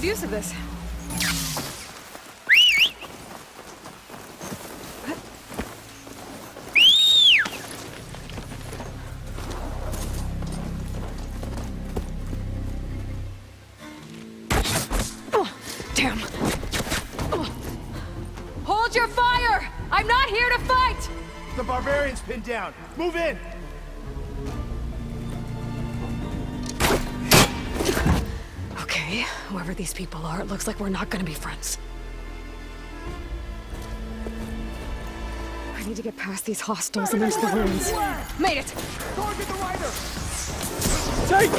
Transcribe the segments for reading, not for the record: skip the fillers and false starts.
good use of this. Oh, damn. Oh. Hold your fire! I'm not here to fight! The barbarian's pinned down. Move in! Okay, whoever these people are, it looks like we're not gonna be friends. I need to get past these hostiles and into the ruins. Made it! Target the rider! Take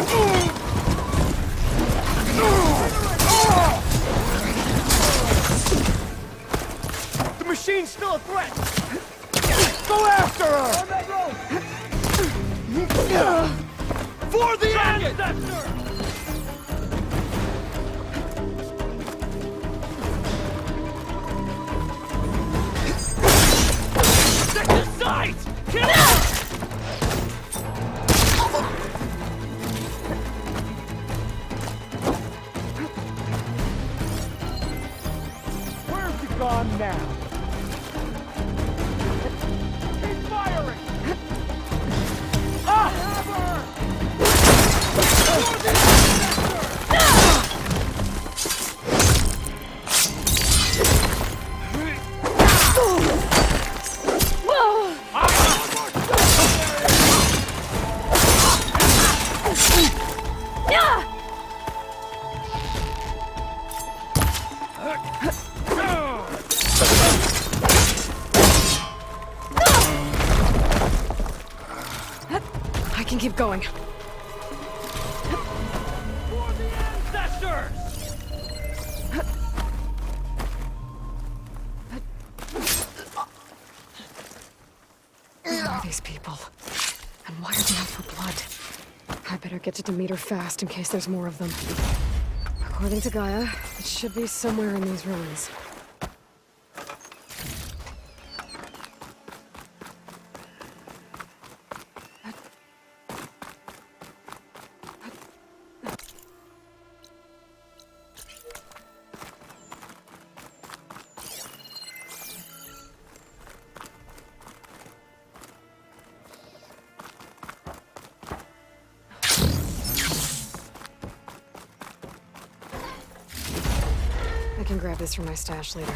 The machine's still a threat! Go after her! On that road! For the ancestor! Stick to sight! Kill her! Where's he gone now? He's firing! Ah! Have her! For the I can keep going. For the ancestors! Who are these people? And why are they out for blood? I better get to Demeter fast in case there's more of them. According to Gaia, it should be somewhere in these ruins. I can grab this from my stash later.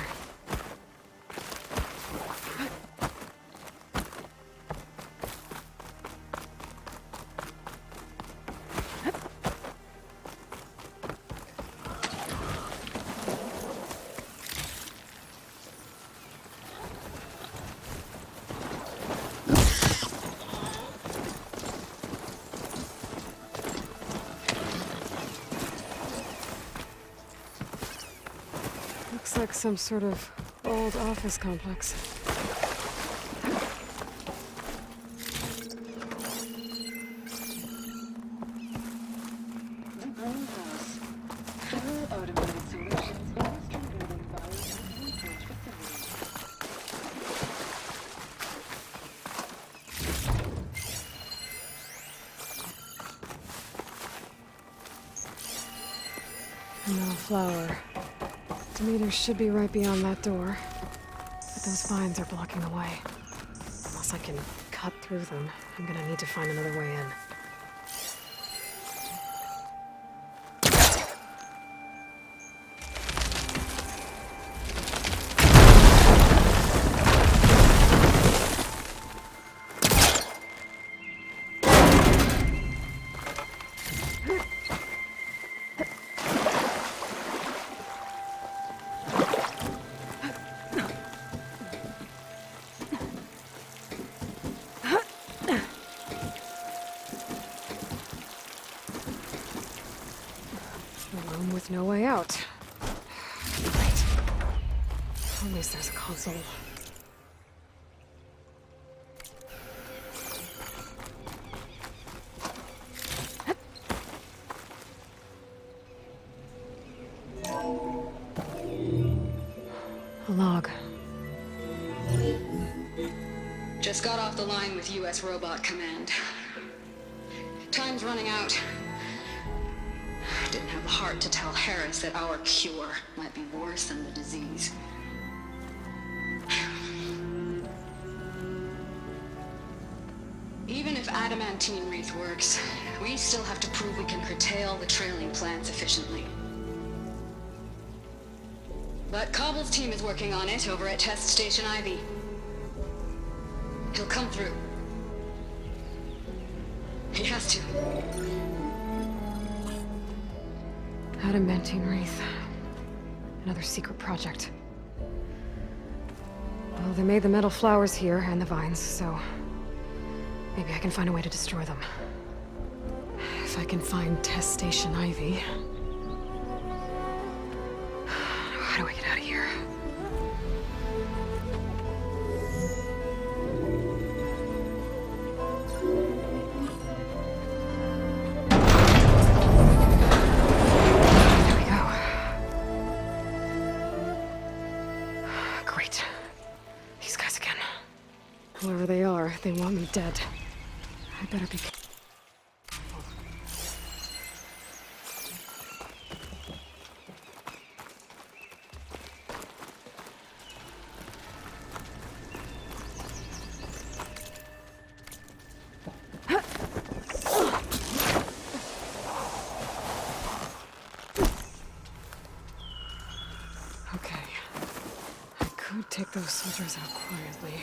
Looks like some sort of old office complex. No flower. Demeter should be right beyond that door. But those vines are blocking the way. Unless I can cut through them, I'm gonna need to find another way in. A room with no way out. Great. At least there's a console. A log. Just got off the line with U.S. Robot Command. Time's running out. Didn't have have the heart to tell Harris that our cure might be worse than the disease. Even if adamantine wreath works, we still have to prove we can curtail the trailing plants efficiently. But Cobble's team is working on it over at Test Station Ivy. He'll come through. He has to. Adamantine wreath. Another secret project. Well, they made the metal flowers here and the vines, so maybe I can find a way to destroy them. If I can find Test Station Ivy. How do I get out of here? There we go. Great. These guys again. Whoever they are, they want me dead. I better be careful. Okay. I could take those soldiers out quietly.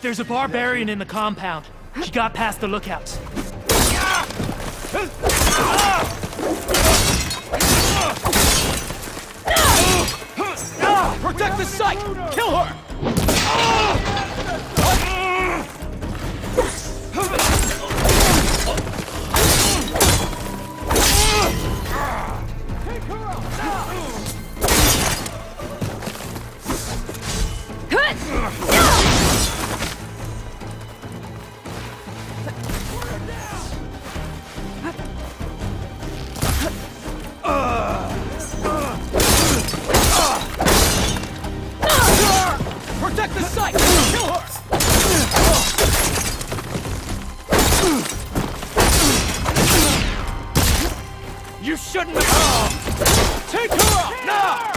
There's a barbarian in the compound. She got past the lookouts. Protect the site! Kill her! Take her out now! Protect the site! Kill her! You shouldn't have... Take her out now!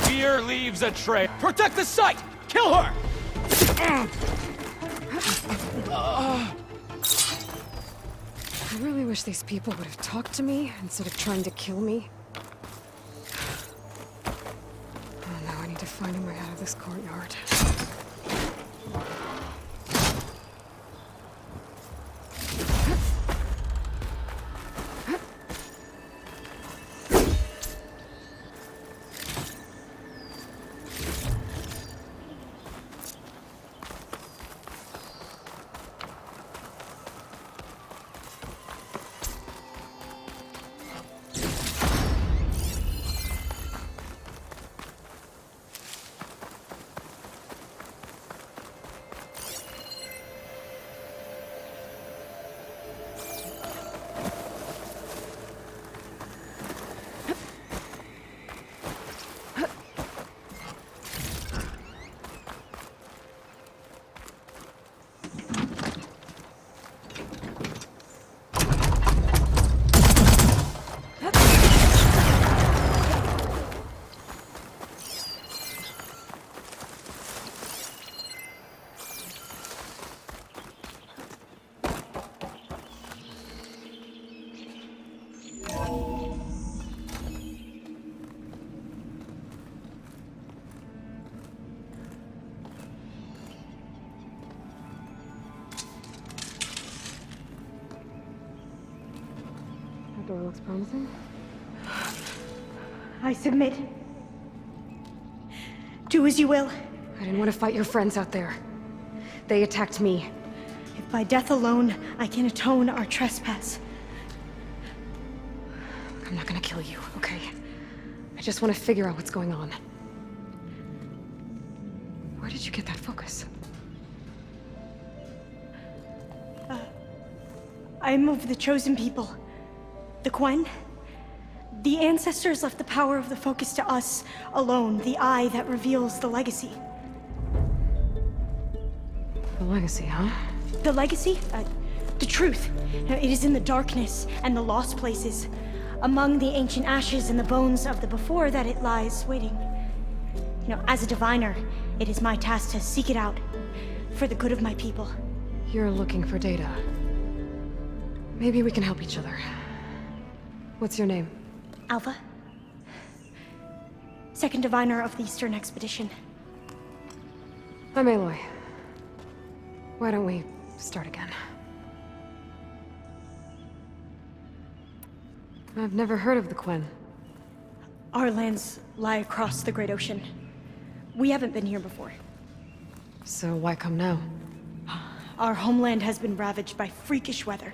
Fear leaves a trail. Protect the site! Kill her! I really wish these people would have talked to me instead of trying to kill me. Oh, now I need to find a way out of this courtyard. That door looks promising. I submit. Do as you will. I didn't want to fight your friends out there. They attacked me. If by death alone I can atone our trespass. I'm not gonna kill you, okay? I just want to figure out what's going on. Where did you get that focus? I'm of the chosen people. The Quen. The ancestors left the power of the focus to us alone, the eye that reveals the legacy. The legacy, huh? The legacy? The truth. It is in the darkness and the lost places. Among the ancient ashes and the bones of the before that it lies waiting. As a diviner, it is my task to seek it out. For the good of my people. You're looking for data. Maybe we can help each other. What's your name? Alpha. Second diviner of the Eastern Expedition. I'm Aloy. Why don't we start again? I've never heard of the Quen. Our lands lie across the Great Ocean. We haven't been here before. So why come now? Our homeland has been ravaged by freakish weather.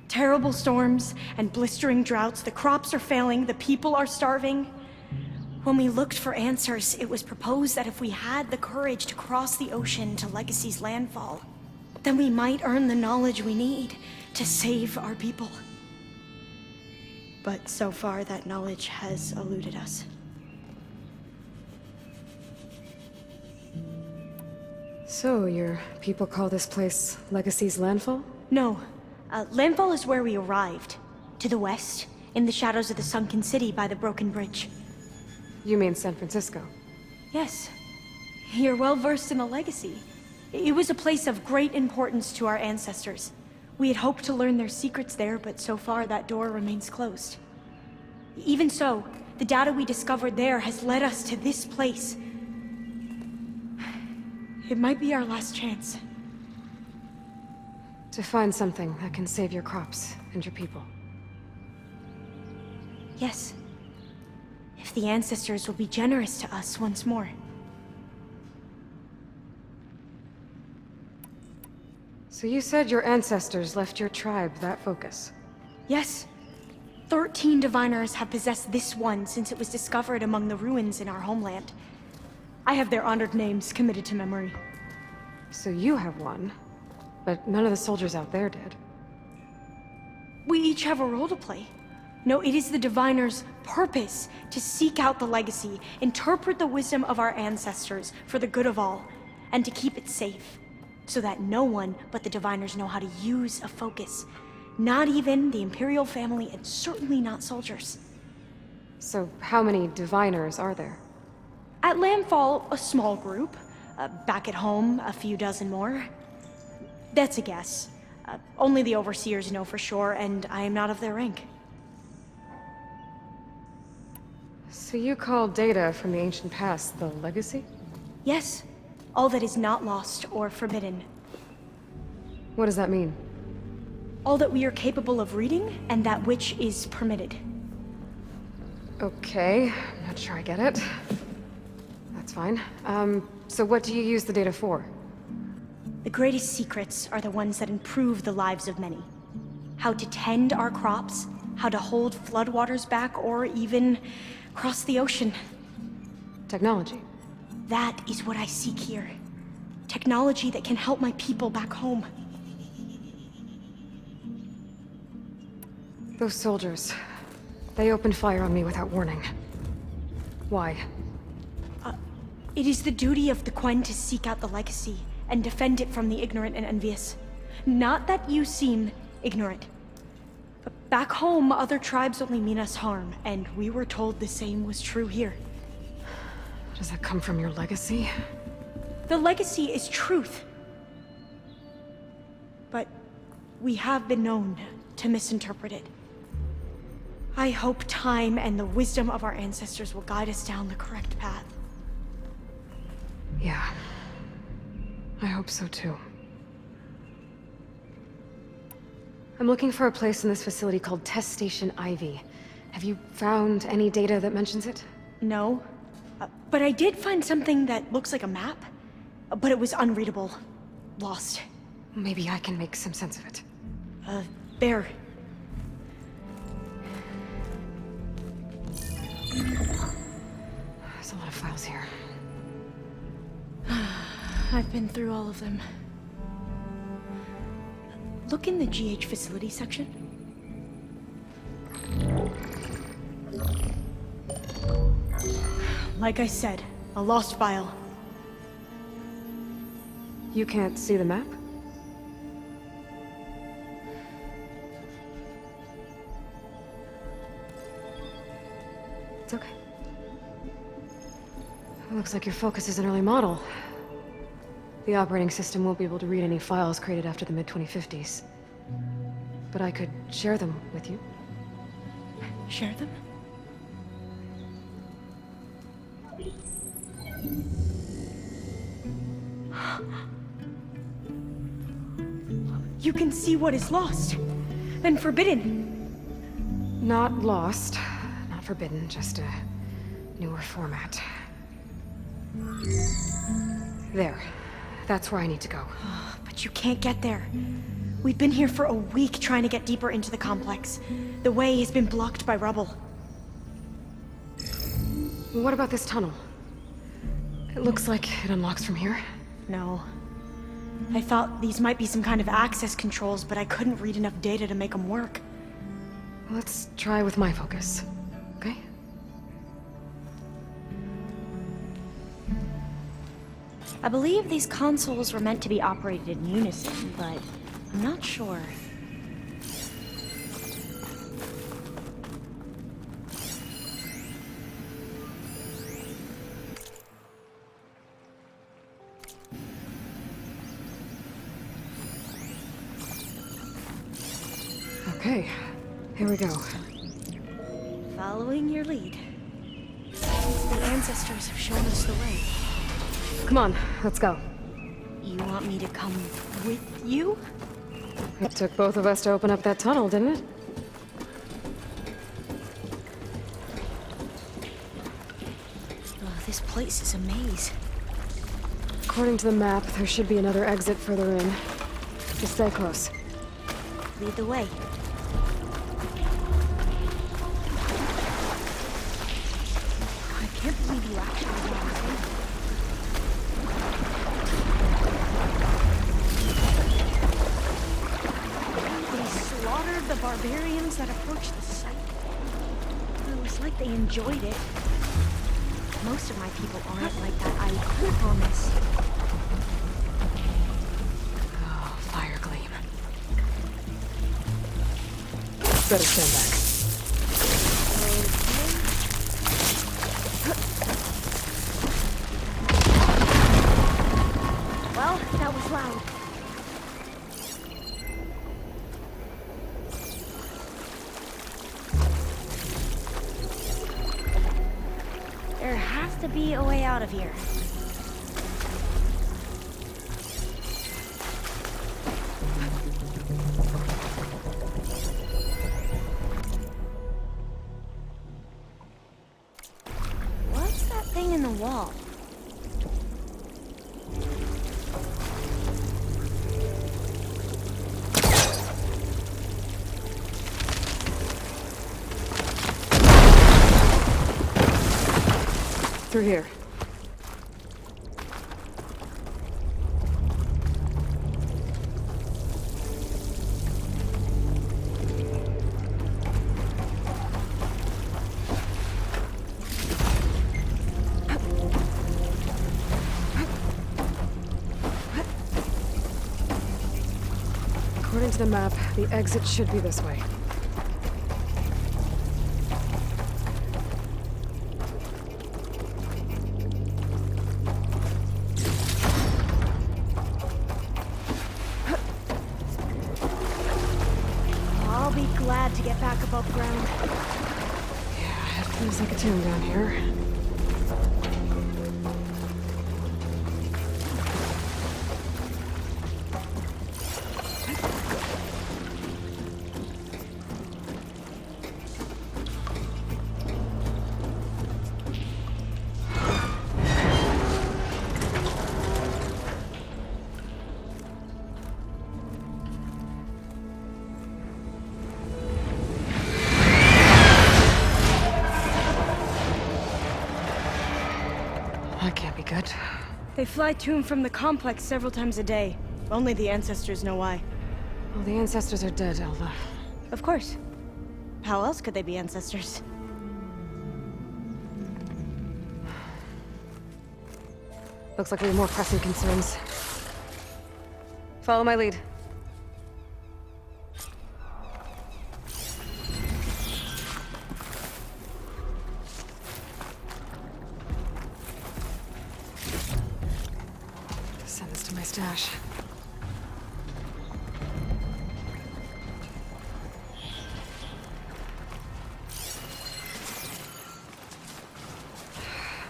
Terrible storms and blistering droughts. The crops are failing, the people are starving. When we looked for answers, it was proposed that if we had the courage to cross the ocean to Legacy's landfall, then we might earn the knowledge we need to save our people. But so far, that knowledge has eluded us. So, your people call this place Legacy's landfall? No. Landfall is where we arrived. To the west, in the shadows of the sunken city by the broken bridge. You mean San Francisco? Yes. You're well versed in the legacy. It was a place of great importance to our ancestors. We had hoped to learn their secrets there, but so far that door remains closed. Even so, the data we discovered there has led us to this place. It might be our last chance. To find something that can save your crops and your people. Yes. If the ancestors will be generous to us once more. So you said your ancestors left your tribe that focus? Yes. 13 diviners have possessed this one since it was discovered among the ruins in our homeland. I have their honored names committed to memory. So you have one, but none of the soldiers out there did. We each have a role to play. No, it is the diviner's purpose to seek out the legacy, interpret the wisdom of our ancestors for the good of all, and to keep it safe, so that no one but the diviners know how to use a focus. Not even the Imperial family, and certainly not soldiers. So how many diviners are there? At landfall, a small group. Back at home, a few dozen more. That's a guess. Only the overseers know for sure, and I am not of their rank. So you call data from the ancient past the legacy? Yes. All that is not lost or forbidden. What does that mean? All that we are capable of reading, and that which is permitted. Okay, I'm not sure I get it. That's fine. So what do you use the data for? The greatest secrets are the ones that improve the lives of many. How to tend our crops, how to hold floodwaters back, or even cross the ocean. Technology. That is what I seek here. Technology that can help my people back home. Those soldiers, they opened fire on me without warning. Why? It is the duty of the Quen to seek out the legacy and defend it from the ignorant and envious. Not that you seem ignorant. But back home, other tribes only mean us harm, and we were told the same was true here. Does that come from your legacy? The legacy is truth. But we have been known to misinterpret it. I hope time and the wisdom of our ancestors will guide us down the correct path. Yeah. I hope so too. I'm looking for a place in this facility called Test Station Ivy. Have you found any data that mentions it? No. But I did find something that looks like a map. But it was unreadable. Lost. Maybe I can make some sense of it. Bear. There's a lot of files here. I've been through all of them. Look in the GH facility section. Like I said, a lost file. You can't see the map? It's okay. It looks like your focus is an early model. The operating system won't be able to read any files created after the mid-2050s. But I could share them with you. Share them? You can see what is lost and forbidden. Not lost, not forbidden, just a newer format. There. That's where I need to go. But you can't get there. We've been here for a week trying to get deeper into the complex. The way has been blocked by rubble. What about this tunnel? It looks like it unlocks from here. No. I thought these might be some kind of access controls, but I couldn't read enough data to make them work. Let's try with my focus, okay? I believe these consoles were meant to be operated in unison, but I'm not sure. Okay, here we go. Following your lead. The ancestors have shown us the way. Come on, let's go. You want me to come with you? It took both of us to open up that tunnel, didn't it? Oh, this place is a maze. According to the map, there should be another exit further in. Just stay close. Lead the way. I can't believe you actually got us in. They slaughtered the barbarians that approached the site. It was like they enjoyed it. Most of my people aren't like that, I promise. Oh, fire gleam. Better stand back. Well, that was loud. There has to be a way out of here. What's that thing in the wall? Through here. According to the map, the exit should be this way. I'll be glad to get back above ground. Yeah, it feels like a tomb down here. That can't be good. They fly to and from the complex several times a day. Only the ancestors know why. Well, the ancestors are dead, Alva. Of course. How else could they be ancestors? Looks like we have more pressing concerns. Follow my lead. Send this to my stash.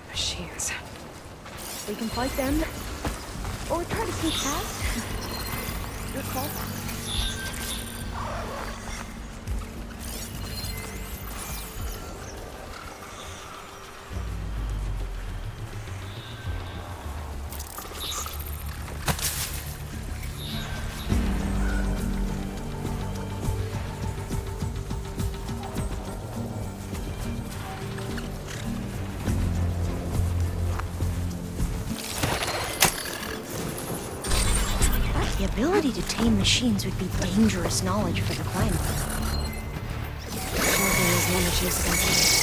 Machines. We can fight them, or try to sneak past. Your call. The ability to tame machines would be dangerous knowledge for the climber. Sure there is no machines against me.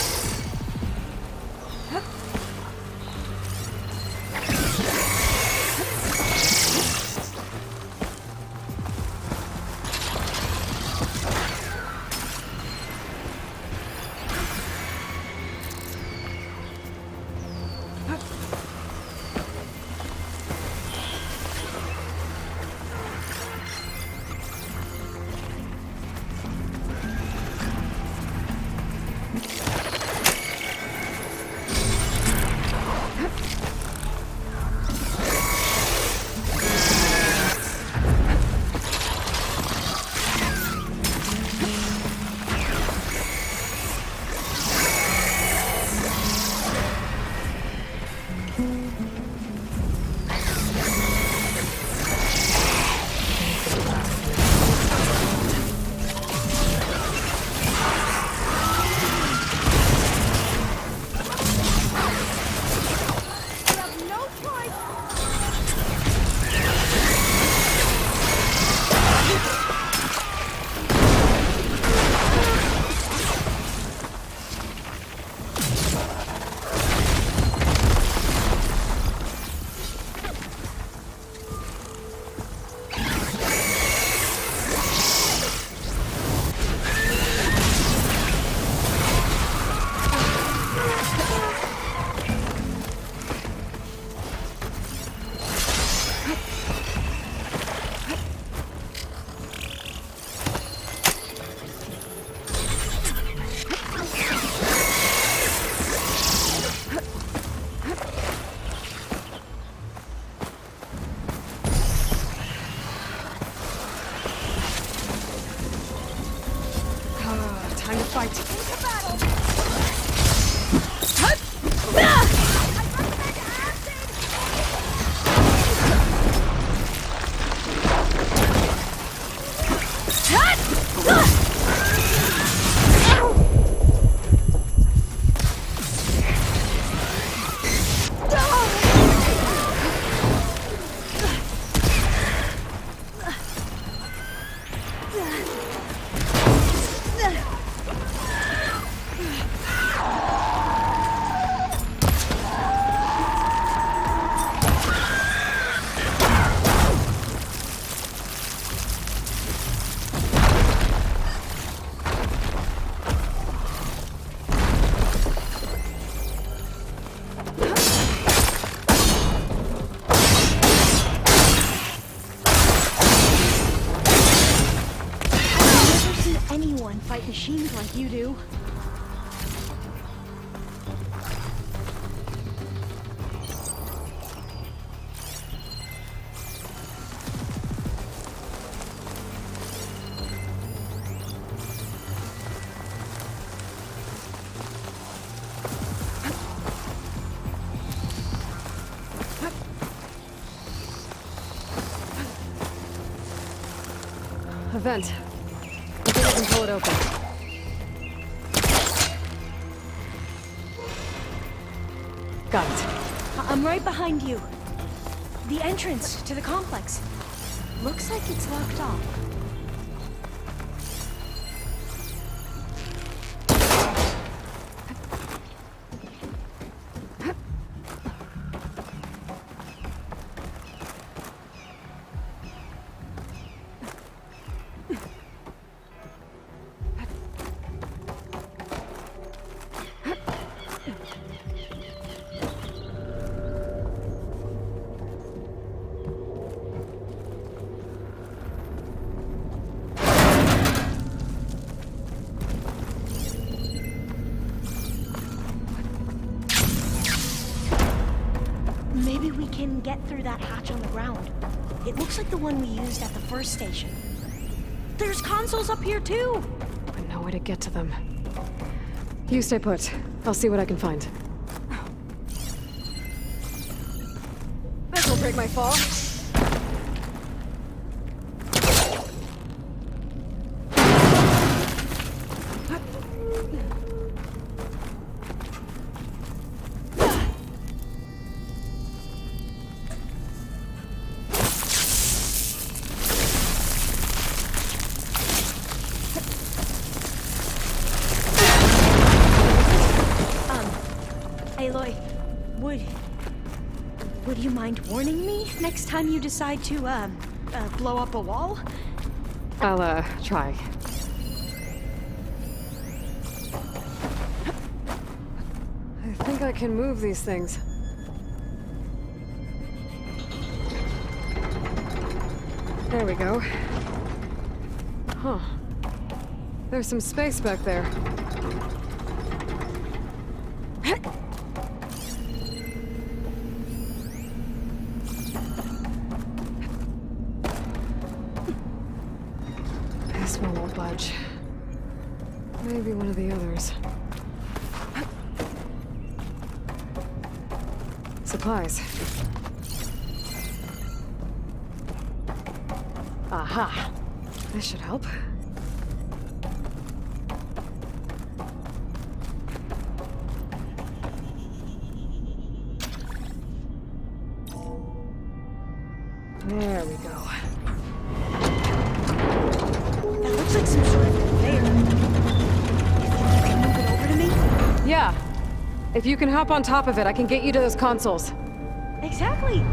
Time to fight. Fight machines like you do. A vent. I think I can pull it open. Got it. I'm right behind you. The entrance to the complex. Looks like it's locked off. Maybe we can get through that hatch on the ground. It looks like the one we used at the first station. There's consoles up here too! But no way to get to them. You stay put. I'll see what I can find. This'll break my fall. Aloy, would you mind warning me next time you decide to, blow up a wall? I'll, try. I think I can move these things. There we go. Huh. There's some space back there. This one won't budge. Maybe one of the others. Supplies. Aha! This should help. There we go. That looks like some sort of conveyor. You think you can move it over to me? Yeah. If you can hop on top of it, I can get you to those consoles. Exactly!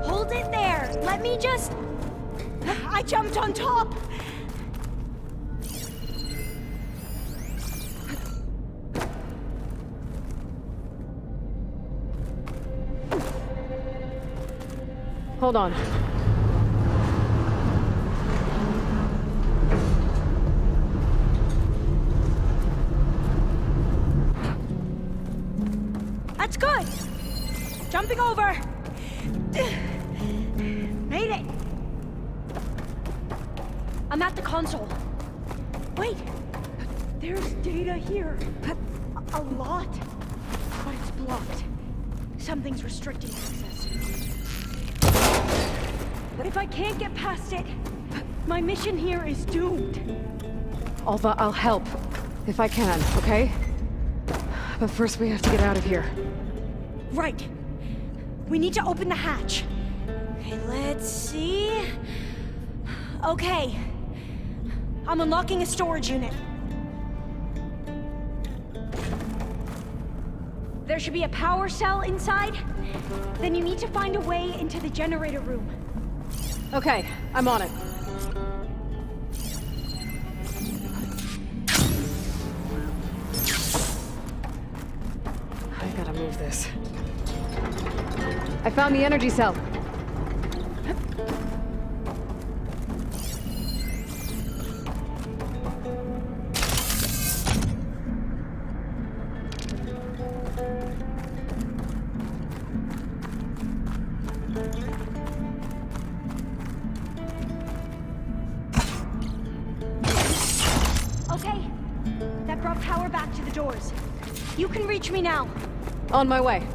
Hold it there! Let me just... I jumped on top! Hold on. That's good! Jumping over! Made it! I'm at the console. Wait! There's data here. A lot. But it's blocked. Something's restricting access. If I can't get past it, my mission here is doomed. Alva, I'll help. If I can, okay? But first we have to get out of here. Right. We need to open the hatch. Okay, let's see... Okay. I'm unlocking a storage unit. There should be a power cell inside. Then you need to find a way into the generator room. Okay, I'm on it. I gotta move this. I found the energy cell. power back to the doors. You can reach me now. On my way.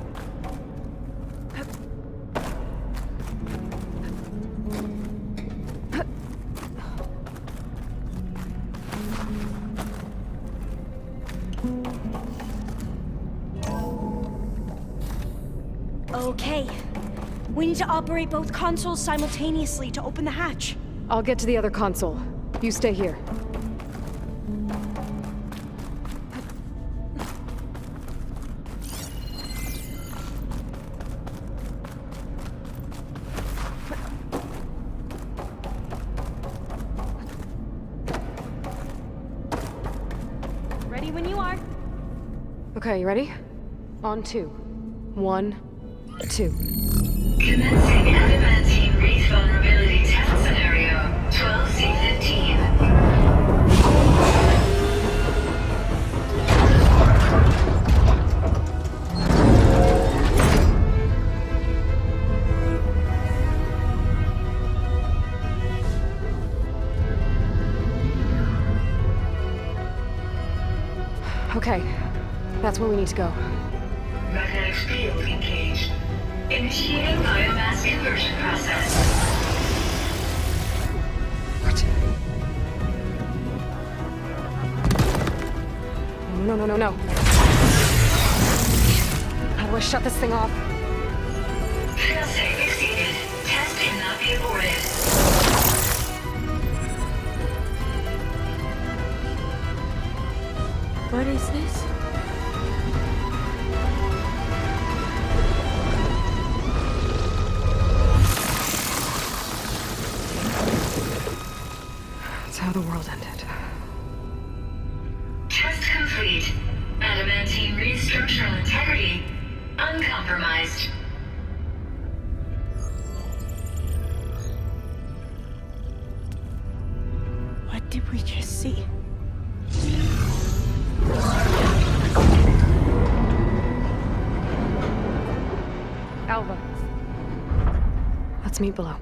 Okay. We need to operate both consoles simultaneously to open the hatch. I'll get to the other console. You stay here. Ready when you are. Okay, you ready? On 2. 1, 2. Commencing adamantine wreath vulnerability test scenario 12C15. Okay, that's where we need to go. Magnetic field engaged. Initiating biomass conversion process. What? No. How do I shut this thing off? Failsafe exceeded. Test cannot be aborted. What is this? That's how the world ended. Test complete. Adamantine wreath structural integrity uncompromised. What did we just see? Alva. Let's meet below.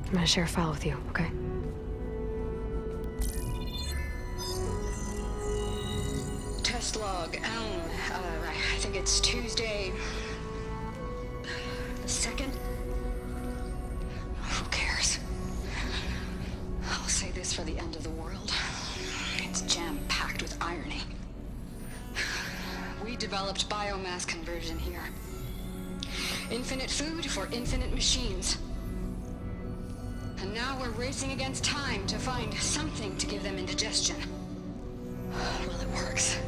I'm gonna share a file with you, okay? Test log, I think it's Tuesday the 2nd? Who cares? I'll say this for the end of the world. It's jam-packed with irony. We developed biomass conversion here. Infinite food for infinite machines. And now we're racing against time to find something to give them indigestion. Well, it works.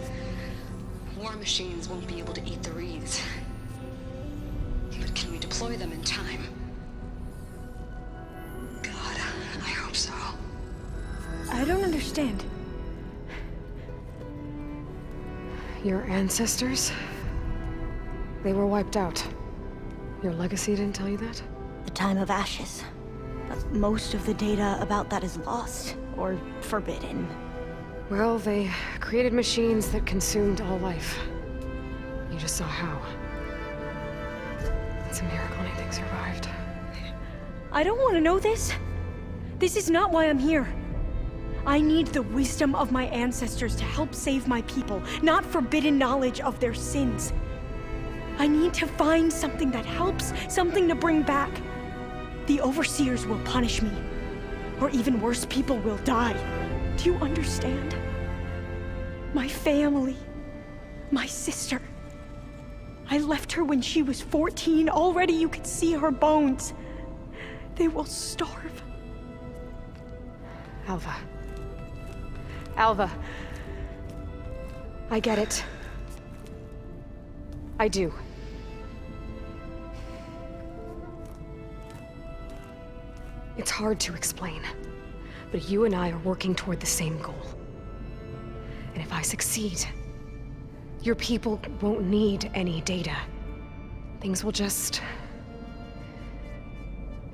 War machines won't be able to eat the wreaths. But can we deploy them in time? God, I hope so. I don't understand. Your ancestors? They were wiped out. Your legacy didn't tell you that? The time of ashes. But most of the data about that is lost, or forbidden. Well, they created machines that consumed all life. You just saw how. It's a miracle anything survived. I don't want to know this. This is not why I'm here. I need the wisdom of my ancestors to help save my people, not forbidden knowledge of their sins. I need to find something that helps, something to bring back. The overseers will punish me. Or even worse, people will die. Do you understand? My family. My sister. I left her when she was 14. Already you could see her bones. They will starve. Alva. Alva. I get it. I do. It's hard to explain, but you and I are working toward the same goal. And if I succeed, your people won't need any data. Things will just...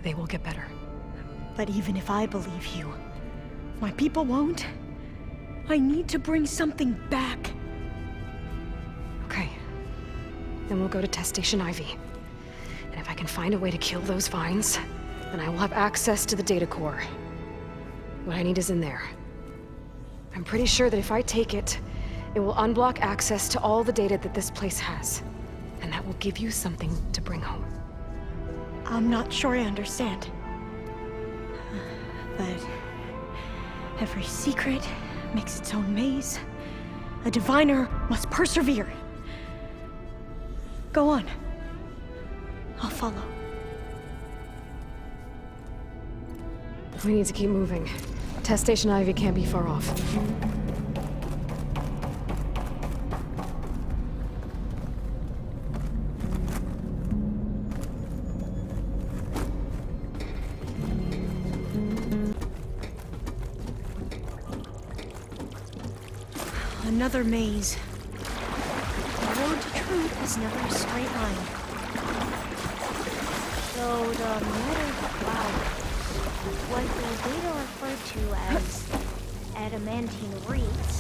they will get better. But even if I believe you, my people won't. I need to bring something back. Okay. Then we'll go to Test Station Ivy. And if I can find a way to kill those vines, then I will have access to the data core. What I need is in there. I'm pretty sure that if I take it, it will unblock access to all the data that this place has. And that will give you something to bring home. I'm not sure I understand. But every secret makes its own maze. A diviner must persevere. Go on. I'll follow. We need to keep moving. Test Station Ivy can't be far off. Another maze. The road to truth is never a straight line. So the metal cloud was the data referred to as adamantine reeds.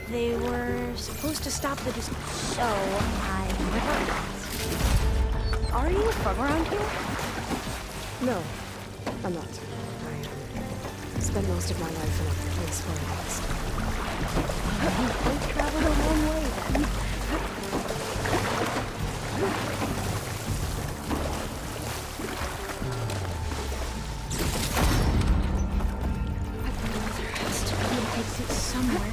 They were supposed to stop the So I never asked. Are you from around here? No, I'm not. I spent most of my life in a place far west. I traveled a long way then. There has to be an exit somewhere.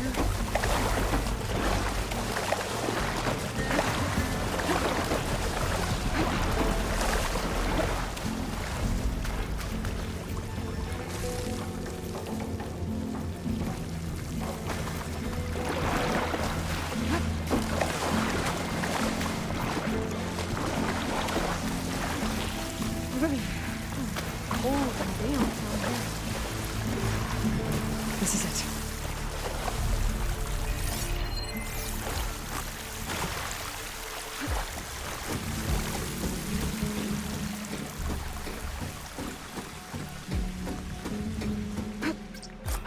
This is it.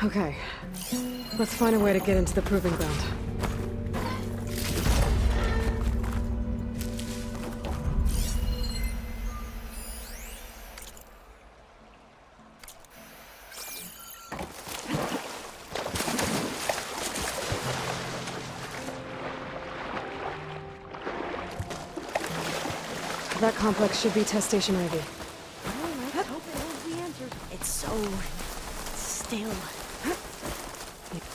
Okay. Let's find a way to get into the proving ground. That complex should be Test Station Ivy. Let's hope it holds the answers. It's so still.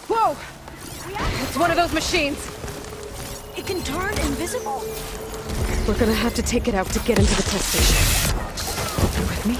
Whoa! It's one of those machines! It can turn invisible. We're gonna have to take it out to get into the test station. You with me?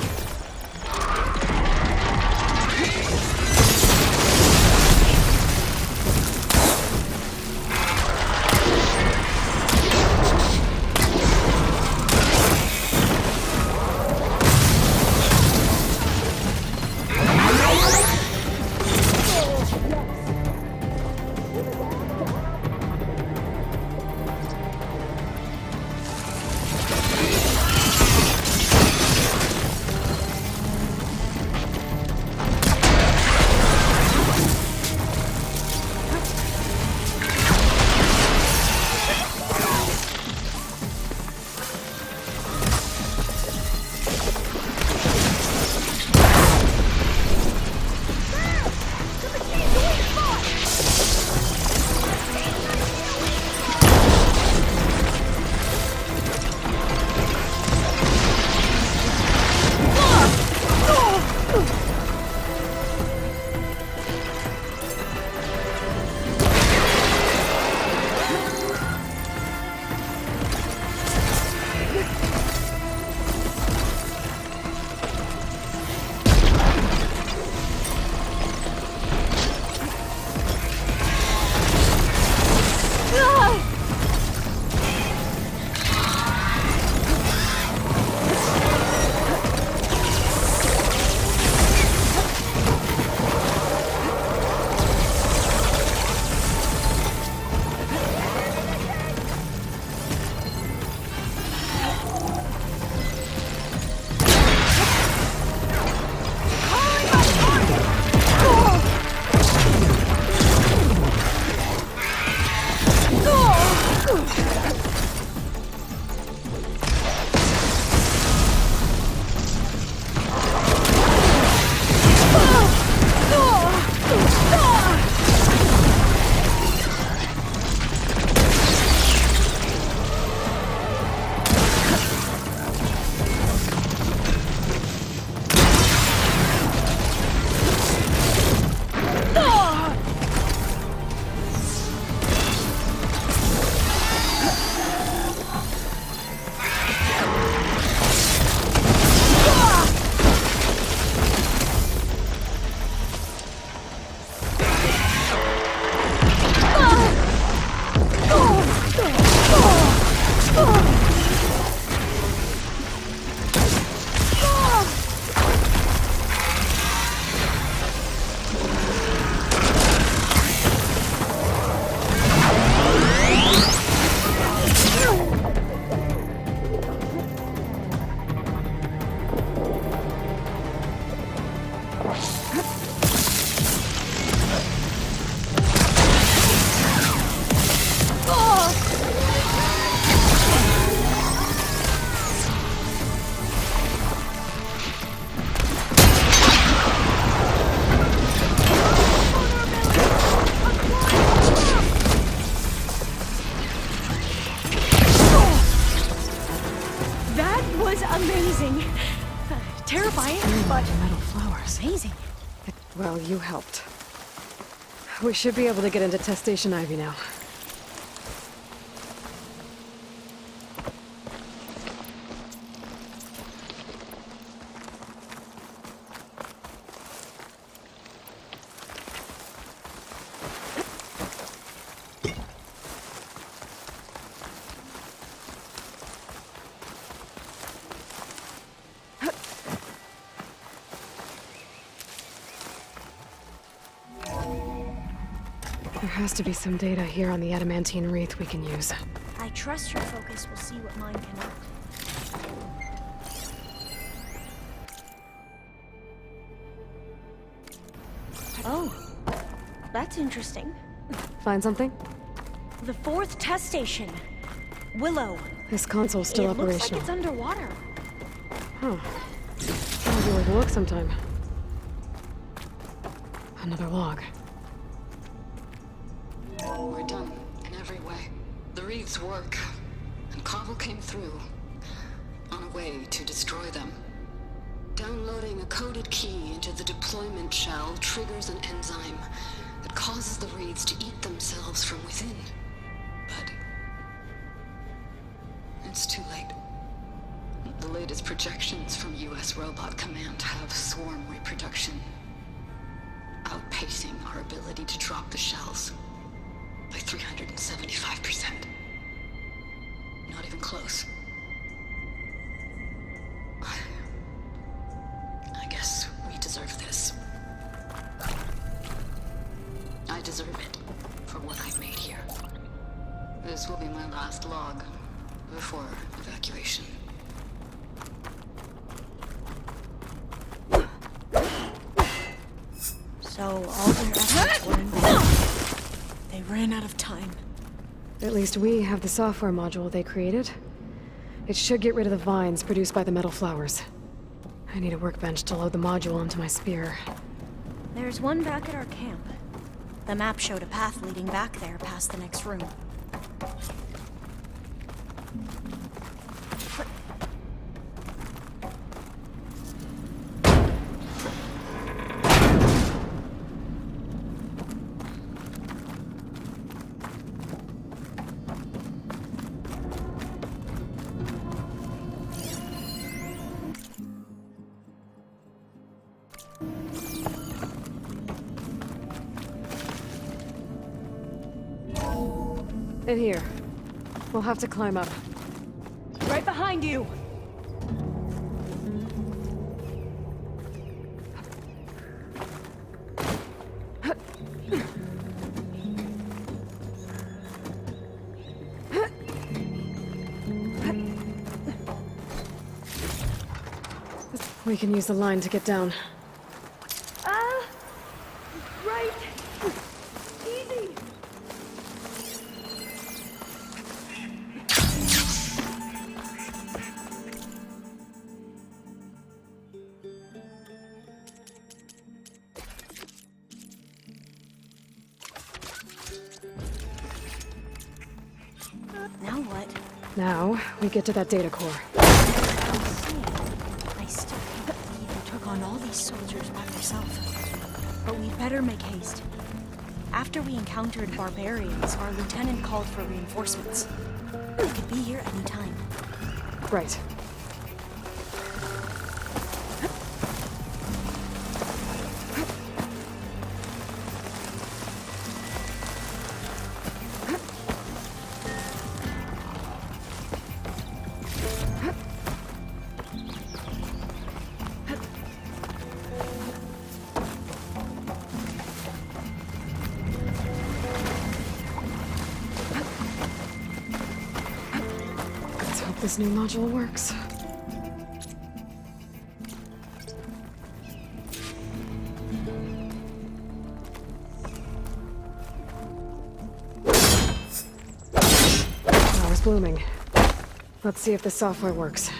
Amazing. Terrifying, but The metal flowers. amazing. Well, you helped. We should be able to get into test station Ivy now. There has to be some data here on the adamantine wreath we can use. I trust your focus will see what mine cannot. Oh, that's interesting. Find something? The 4th test station. Willow. This console's still It looks like operational. it's underwater. Huh. I'll be worth a look sometime. Another log. We're done, in every way. The wreaths work, and Cobble came through, on a way to destroy them. Downloading a coded key into the deployment shell triggers an enzyme that causes the wreaths to eat themselves from within. But it's too late. The latest projections from US Robot Command have swarm reproduction, outpacing our ability to drop the shells by 375%. Not even close. I guess we deserve this. I deserve it for what I've made here. This will be my last log before evacuation. So all their efforts were in vain. They ran out of time. At least we have the software module they created. It should get rid of the vines produced by the metal flowers. I need a workbench to load the module onto my spear. There's one back at our camp. The map showed a path leading back there past the next room. In here. We'll have to climb up. Right behind you! We can use the line to get down. Right! Easy! Now what? Now, we get to that data core. I still can't believe you took on all these soldiers by yourself. But we'd better make haste. After we encountered barbarians, our lieutenant called for reinforcements. They could be here any time. Right. Let's hope this new module works. Power's blooming. Let's see if the software works.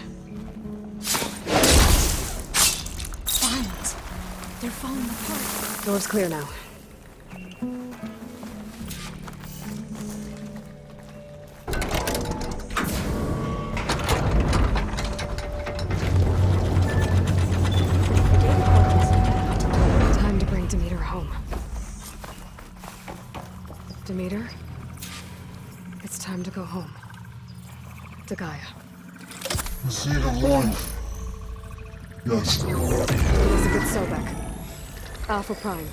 Vines. They're falling apart. Door's clear now. home. To Gaia. The seed of life. Yes. Elizabeth Sobek. Alpha Prime.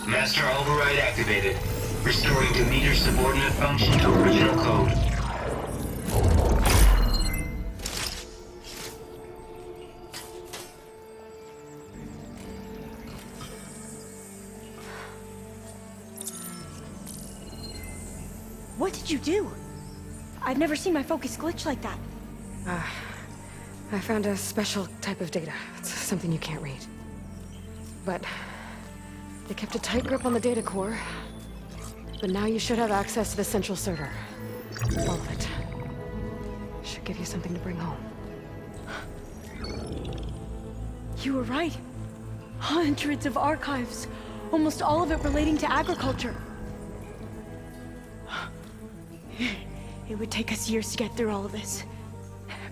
Master override activated. Restoring to meter subordinate function to original code. What did you do? I've never seen my focus glitch like that. I found a special type of data. It's something you can't read. But they kept a tight grip on the data core. But now you should have access to the central server. All of it. Should give you something to bring home. You were right. Hundreds of archives. Almost all of it relating to agriculture. It would take us years to get through all of this.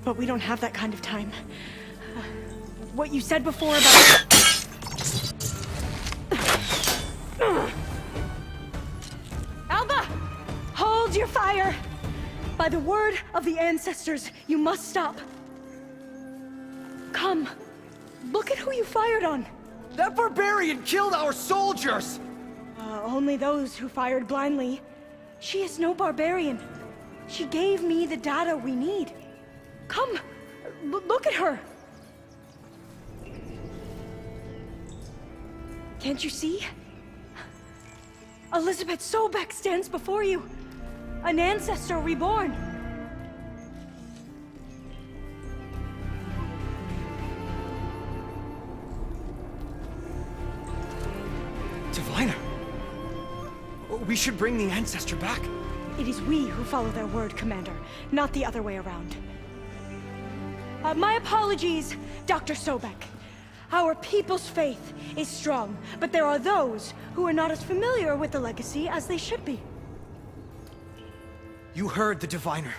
But we don't have that kind of time. What you said before about... Alba! Hold your fire! By the word of the ancestors, you must stop. Come. Look at who you fired on. That barbarian killed our soldiers! Only those who fired blindly. She is no barbarian. She gave me the data we need. Come, look at her. Can't you see? Elizabeth Sobek stands before you. An ancestor reborn. Diviner! We should bring the ancestor back. It is we who follow their word, Commander, not the other way around. My apologies, Dr. Sobek. Our people's faith is strong, but there are those who are not as familiar with the legacy as they should be. You heard the diviner.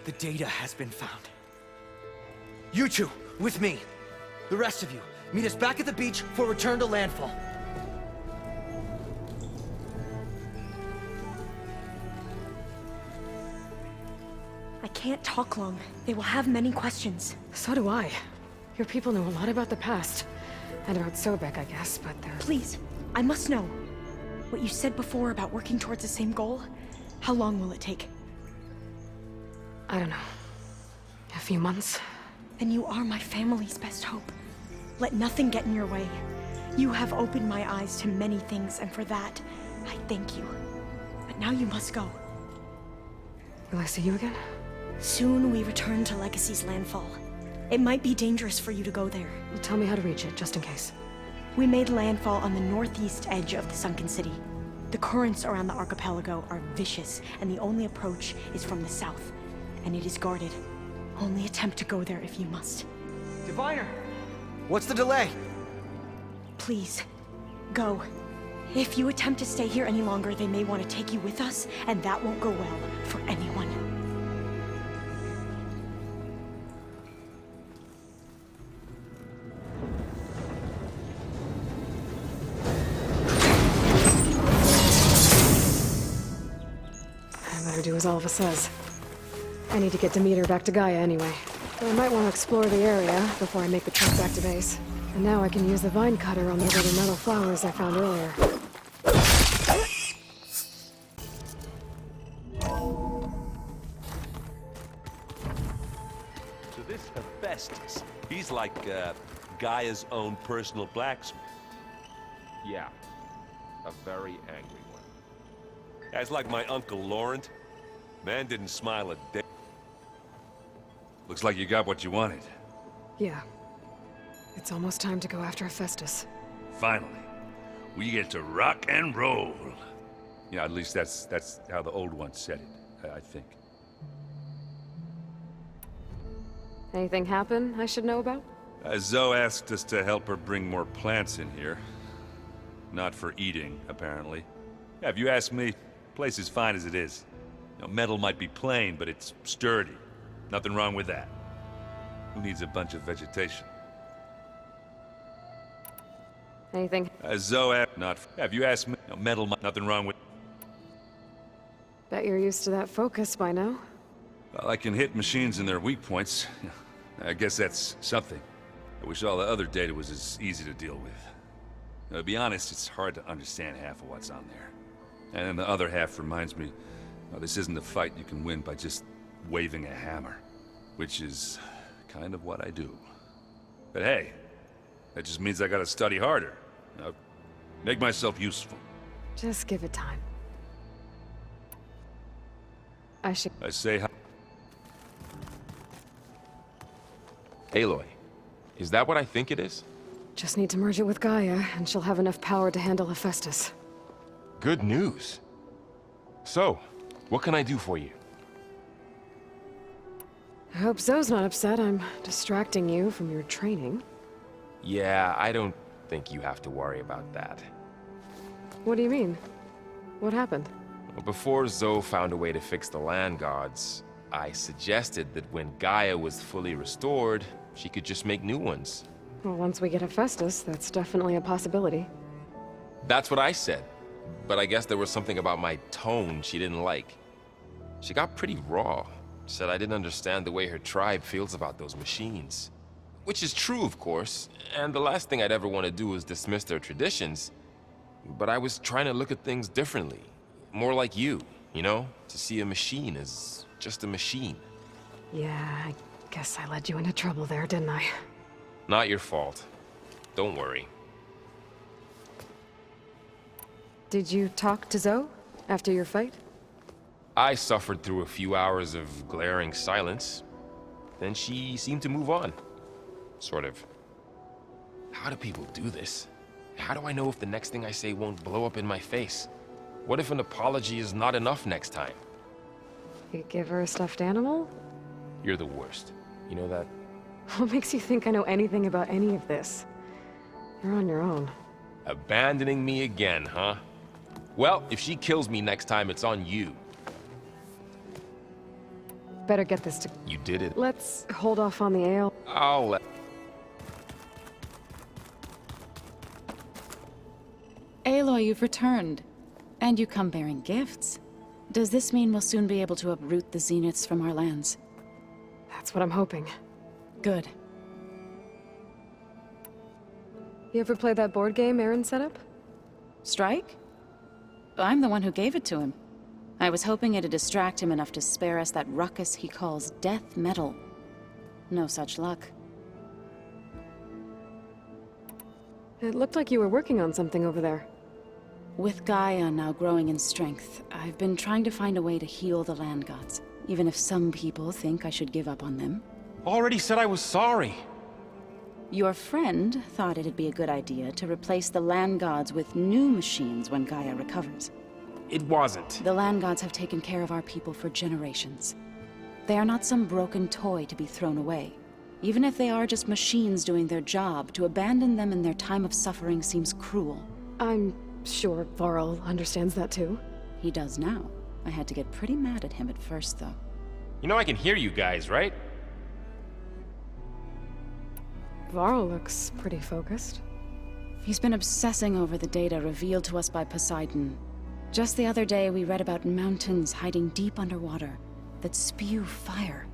The data has been found. You two, with me. The rest of you, meet us back at the beach for return to landfall. I can't talk long. They will have many questions. So do I. Your people know a lot about the past. And about Sobek, I guess, but they're... Please, I must know. What you said before about working towards the same goal, how long will it take? I don't know. A few months? Then you are my family's best hope. Let nothing get in your way. You have opened my eyes to many things, and for that, I thank you. But now you must go. Will I see you again? Soon we return to Legacy's landfall. It might be dangerous for you to go there. Well, tell me how to reach it, just in case. We made landfall on the northeast edge of the sunken city. The currents around the archipelago are vicious, and the only approach is from the south. And it is guarded. Only attempt to go there if you must. Diviner! What's the delay? Please, go. If you attempt to stay here any longer, they may want to take you with us, and that won't go well for anyone. I better do as Alva says. I need to get Demeter back to Gaia anyway. But I might want to explore the area before I make the trek back to base. And now I can use the vine cutter on those other metal flowers I found earlier. So this Hephaestus, he's like Gaia's own personal blacksmith. Yeah, a very angry one. Guy's like my Uncle Laurent. Man didn't smile a day. Looks like you got what you wanted. Yeah. It's almost time to go after Hephaestus. Finally. We get to rock and roll. Yeah, at least that's how the old one said it, I think. Anything happen I should know about? Zoe asked us to help her bring more plants in here. Not for eating, apparently. Yeah, if you ask me, the place is fine as it is. You know, metal might be plain, but it's sturdy. Nothing wrong with that. Who needs a bunch of vegetation? Anything? Zoe, not... Yeah, if you ask me, you know, metal might... Nothing wrong with... Bet thought you're used to that focus by now. Well, I can hit machines in their weak points. I guess that's something. I wish all the other data was as easy to deal with. Now, to be honest, it's hard to understand half of what's on there. And then the other half reminds me, well, this isn't a fight you can win by just waving a hammer. Which is kind of what I do. But hey, that just means I gotta study harder. Make myself useful. Just give it time. I say hi. Aloy, is that what I think it is? just need to merge it with Gaia, and she'll have enough power to handle Hephaestus. Good news. So, what can I do for you? I hope Zoe's not upset I'm distracting you from your training. Yeah, I don't think you have to worry about that. What do you mean? What happened? Well, before Zoe found a way to fix the land gods, I suggested that when Gaia was fully restored, she could just make new ones. Well, once we get Hephaestus, that's definitely a possibility. That's what I said. But I guess there was something about my tone she didn't like. She got pretty raw. Said I didn't understand the way her tribe feels about those machines. Which is true, of course, and the last thing I'd ever want to do is dismiss their traditions. But I was trying to look at things differently. More like you know? To see a machine as just a machine. Yeah, I guess I led you into trouble there, didn't I? Not your fault. Don't worry. Did you talk to Zoe after your fight? I suffered through a few hours of glaring silence. Then she seemed to move on. Sort of. How do people do this? How do I know if the next thing I say won't blow up in my face? What if an apology is not enough next time? You give her a stuffed animal? You're the worst. You know that? What makes you think I know anything about any of this? You're on your own. Abandoning me again, huh? Well, if she kills me next time, it's on you. Better get this to... You did it. Let's hold off on the ale. I'll let... Aloy, you've returned. And you come bearing gifts. Does this mean we'll soon be able to uproot the Zeniths from our lands? That's what I'm hoping. Good. You ever play that board game Aaron set up? Strike? I'm the one who gave it to him. I was hoping it'd distract him enough to spare us that ruckus he calls death metal. No such luck. It looked like you were working on something over there. With Gaia now growing in strength, I've been trying to find a way to heal the land gods, even if some people think I should give up on them. Already said I was sorry. Your friend thought it'd be a good idea to replace the land gods with new machines when Gaia recovers. It wasn't. The land gods have taken care of our people for generations. They are not some broken toy to be thrown away. Even if they are just machines doing their job, to abandon them in their time of suffering seems cruel. I'm sure Varl understands that too. He does now. I had to get pretty mad at him at first, though. You know I can hear you guys, right? Varl looks pretty focused. He's been obsessing over the data revealed to us by Poseidon. Just the other day, we read about mountains hiding deep underwater that spew fire.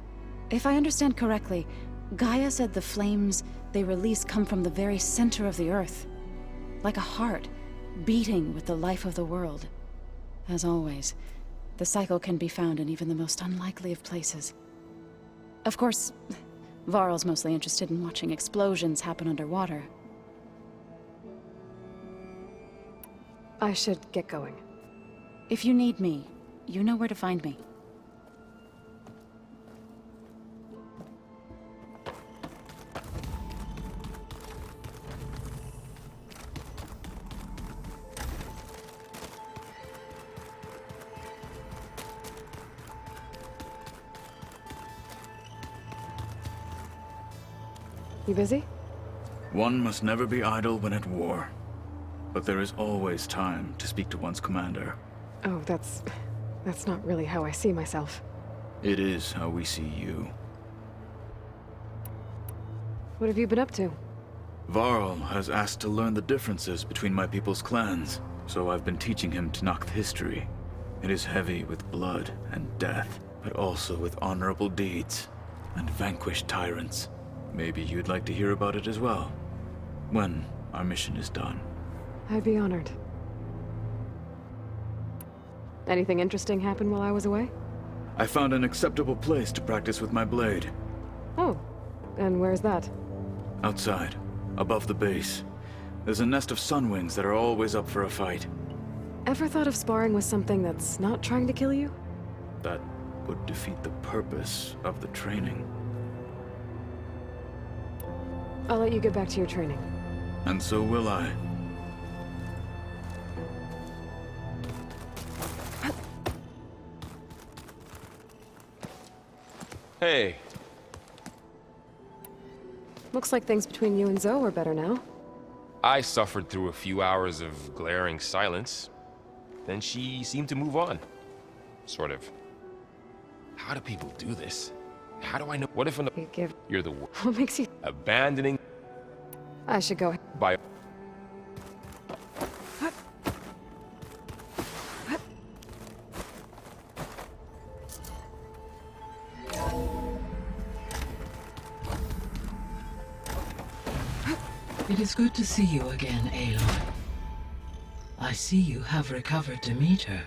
If I understand correctly, Gaia said the flames they release come from the very center of the Earth. Like a heart, beating with the life of the world. As always, the cycle can be found in even the most unlikely of places. Of course, Varl's mostly interested in watching explosions happen underwater. I should get going. If you need me, you know where to find me. You busy? One must never be idle when at war. But there is always time to speak to one's commander. Oh, that's not really how I see myself. It is how we see you. What have you been up to? Varl has asked to learn the differences between my people's clans, so I've been teaching him to knock the history. It is heavy with blood and death, but also with honorable deeds and vanquished tyrants. Maybe you'd like to hear about it as well, when our mission is done. I'd be honored. Anything interesting happen while I was away? I found an acceptable place to practice with my blade. Oh, and where's that? Outside, above the base. There's a nest of sunwings that are always up for a fight. Ever thought of sparring with something that's not trying to kill you? That would defeat the purpose of the training. I'll let you get back to your training. And so will I. Hey. Looks like things between you and Zoe are better now. I suffered through a few hours of glaring silence. Then she seemed to move on. Sort of. How do people do this? How do I know? What if you're the What makes you... abandoning... I should go. By... It is good to see you again, Aloy. I see you have recovered Demeter.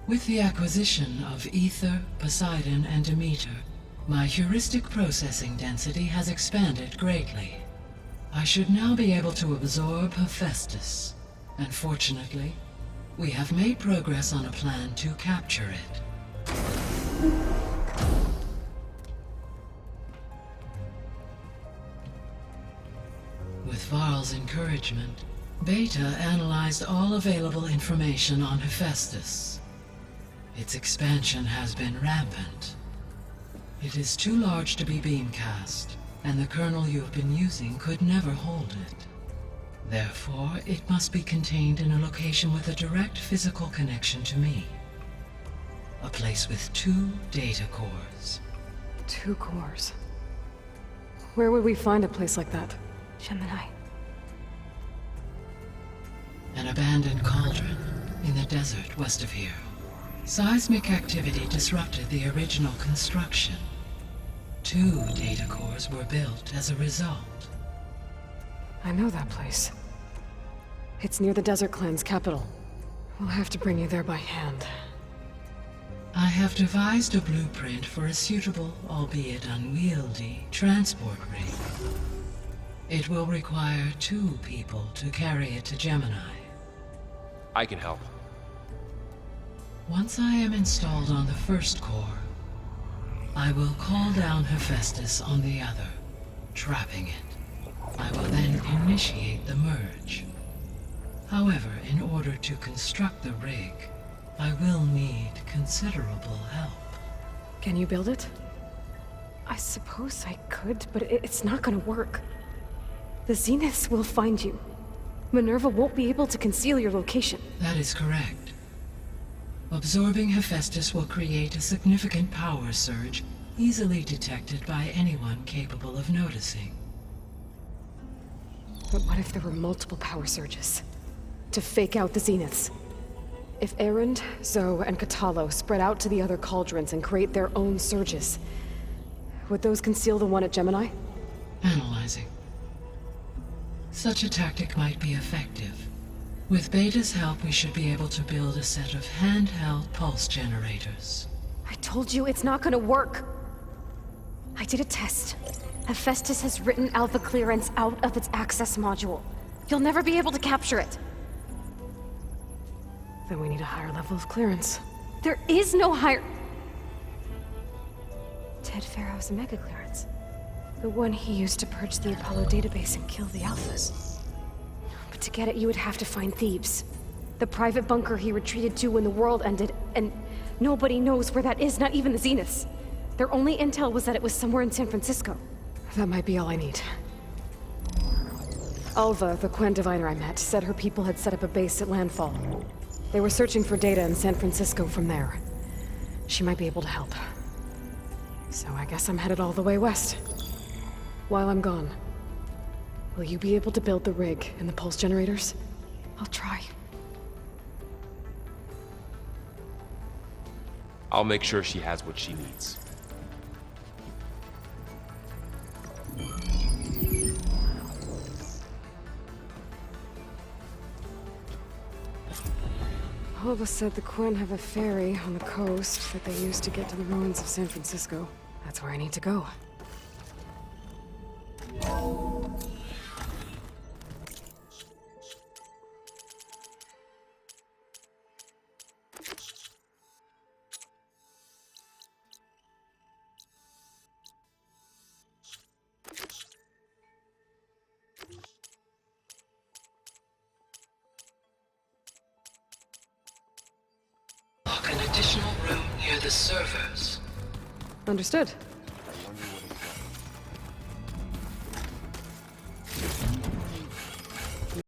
With the acquisition of Ether, Poseidon, and Demeter, my heuristic processing density has expanded greatly. I should now be able to absorb Hephaestus, and fortunately, we have made progress on a plan to capture it. With Varl's encouragement, Beta analyzed all available information on Hephaestus. Its expansion has been rampant. It is too large to be beamcast, and the kernel you have been using could never hold it. Therefore, it must be contained in a location with a direct physical connection to me. A place with 2 data cores. 2 cores? Where would we find a place like that? Gemini. An abandoned cauldron in the desert west of here. Seismic activity disrupted the original construction. 2 data cores were built as a result. I know that place. It's near the Desert Clan's capital. We'll have to bring you there by hand. I have devised a blueprint for a suitable, albeit unwieldy, transport rig. It will require 2 people to carry it to Gemini. I can help. Once I am installed on the first core, I will call down Hephaestus on the other, trapping it. I will then initiate the merge. However, in order to construct the rig, I will need considerable help. Can you build it? I suppose I could, but it's not gonna work. The Zeniths will find you. Minerva won't be able to conceal your location. That is correct. Absorbing Hephaestus will create a significant power surge, easily detected by anyone capable of noticing. But what if there were multiple power surges? To fake out the Zeniths? If Erend, Zoe, and Katalo spread out to the other cauldrons and create their own surges, would those conceal the one at Gemini? Analyzing. Such a tactic might be effective. With Beta's help, we should be able to build a set of handheld pulse generators. I told you it's not gonna work! I did a test. Hephaestus has written Alpha clearance out of its access module. You'll never be able to capture it. Then we need a higher level of clearance. There is no higher... Ted Pharaoh's mega clearance. The one he used to purge the Apollo database and kill the Alphas. But to get it, you would have to find Thebes. The private bunker he retreated to when the world ended, and nobody knows where that is, not even the Zeniths. Their only intel was that it was somewhere in San Francisco. That might be all I need. Alva, the Quen diviner I met, said her people had set up a base at landfall. They were searching for data in San Francisco from there. She might be able to help. So I guess I'm headed all the way west. While I'm gone, will you be able to build the rig and the pulse generators? I'll try. I'll make sure she has what she needs. Alva said the Quen have a ferry on the coast that they use to get to the ruins of San Francisco. That's where I need to go. Lock an additional room near the servers. Understood.